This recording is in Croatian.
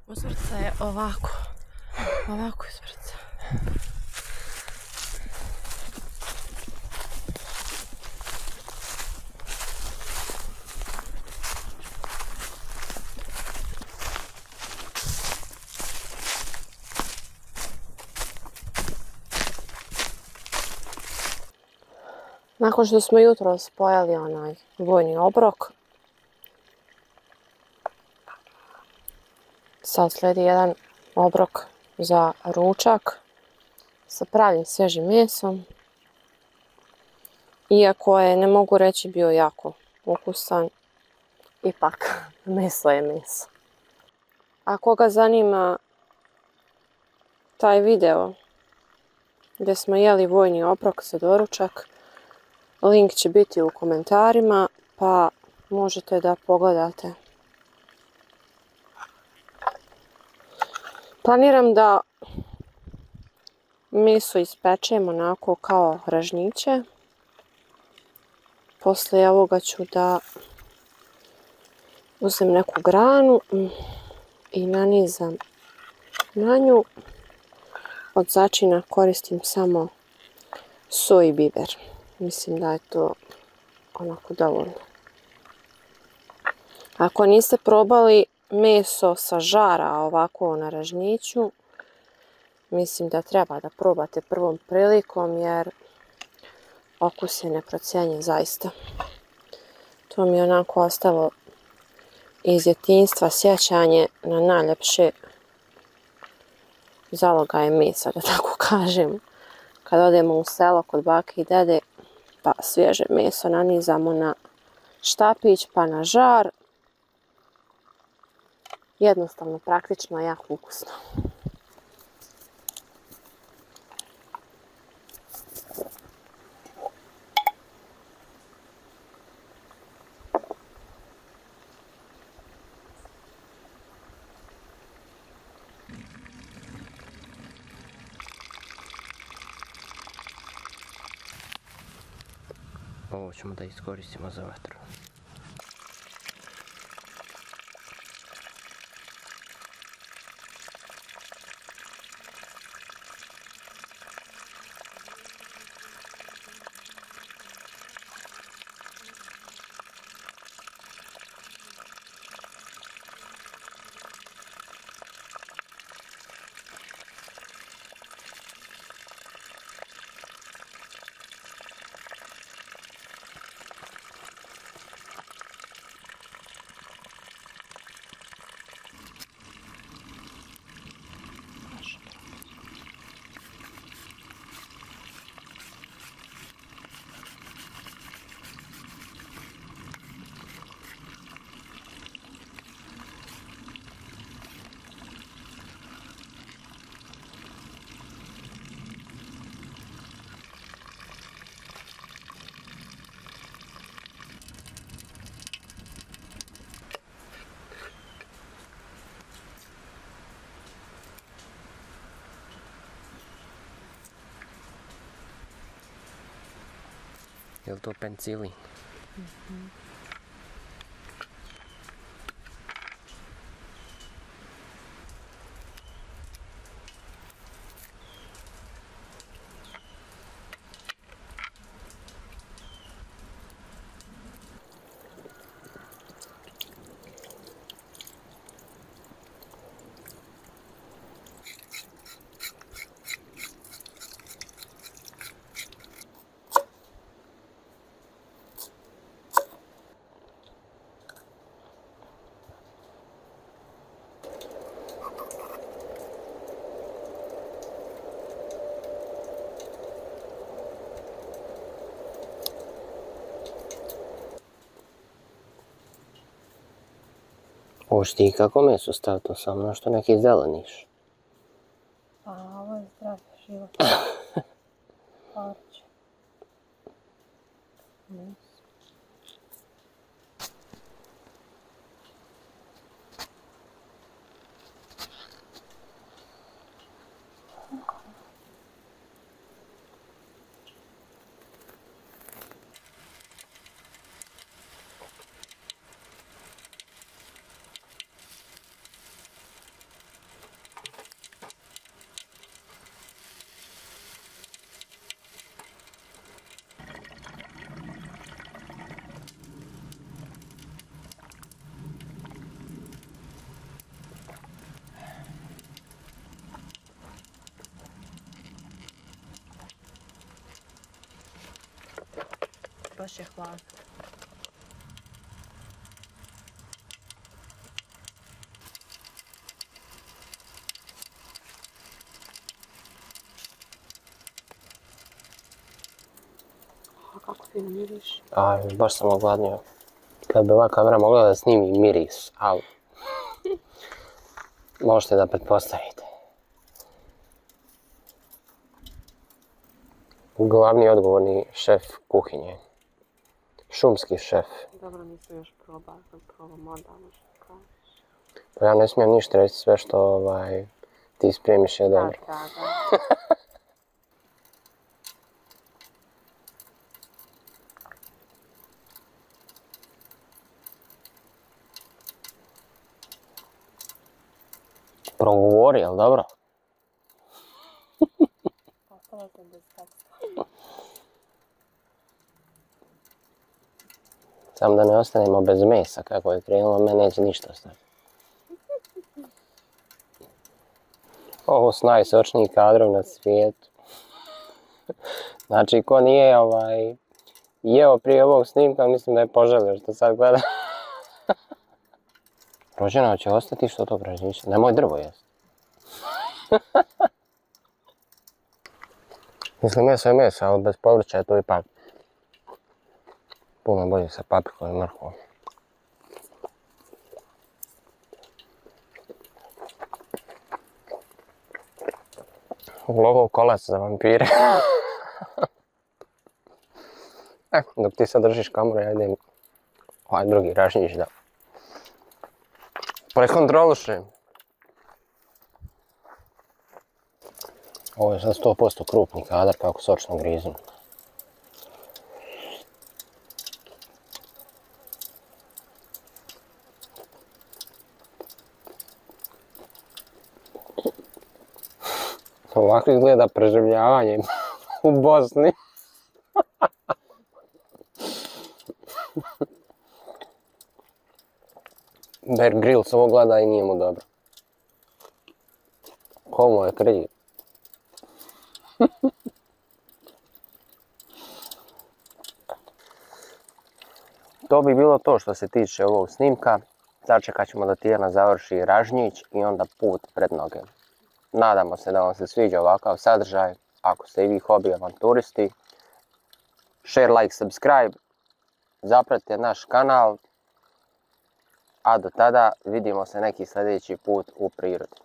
Uzvrca je ovako uzvrca. Nakon što smo jutros pojeli onaj vojni obrok, sad slijedi jedan obrok za ručak sa pravim svježim mesom. Iako je, ne mogu reći, bio jako ukusan, ipak meso je meso. Ako ga zanima taj video gdje smo jeli vojni obrok za doručak, link će biti u komentarima, pa možete da pogledate. Planiram da meso ispečem onako kao ražnjiće. Poslije ovoga ću da uzem neku granu i nanizam na nju. Od začina koristim samo so i biber. Mislim da je to onako dovoljno. Ako niste probali meso sa žara ovako na ražnjiću, mislim da treba da probate prvom prilikom jer okus je neprocjenjiv zaista. To mi je onako ostalo iz djetinjstva sjećanje na najljepše zalogaje mesa, da tako kažem. Kad odemo u selo kod bake i dede, pa svježe meso nanizamo na štapić, pa na žar. Jednostavno, praktično, jako ukusno. Ovo ćemo da iskoristimo za vatru. Je li to penicilin? Hoćeš ti kako meso staviti, samo nešto neki zeleniš? Pa ovo je zdrav život. Povrće. Baš je hladno. Kako fino miriš. Baš sam ogladnio. Kad bi ova kamera mogla da snimi miris, ali možete da pretpostavite. Glavni odgovorni šef kuhinje. Šumski šef. Dobro, nisam još probala, kad probam onda možda kažeš. Pa ja ne smijem ništa reći, sve što ti spremiš je dobro. Da. Progovori, jel dobro? Ostala sam bez teksta. Samo da ne ostanemo bez mesa, kako je krenulo, me neće ništa ostati. Ovo su najsočniji kadrov na svijetu. Znači, ko nije jeo prije ovog snimka, mislim da je poželio što sad gleda. Rođena će ostati, što to razmišlja? Nemoj drvo jest. Mislim, meso je meso, ali bez povrća je to ipak puno bolje sa paprikom i mrkvom. Logov kolac za vampire. Dok ti sad držiš kameru, ja idem ovaj drugi ražnjić da prekontrolušem. Ovo je sad 100% krupni kadar, kako sočno grizim. Ovako izgleda preživljavanje u Bosni. Bear Grylls ovo gleda i nije mu dobro. Komu je kriv? To bi bilo to što se tiče ovog snimka. Začekat ćemo da Tijana završi ražnjić i onda put pred noge. Nadamo se da vam se sviđa ovakav sadržaj. Ako ste i vi hobi avanturisti, share, like, subscribe, zapratite naš kanal, a do tada vidimo se neki sljedeći put u prirodi.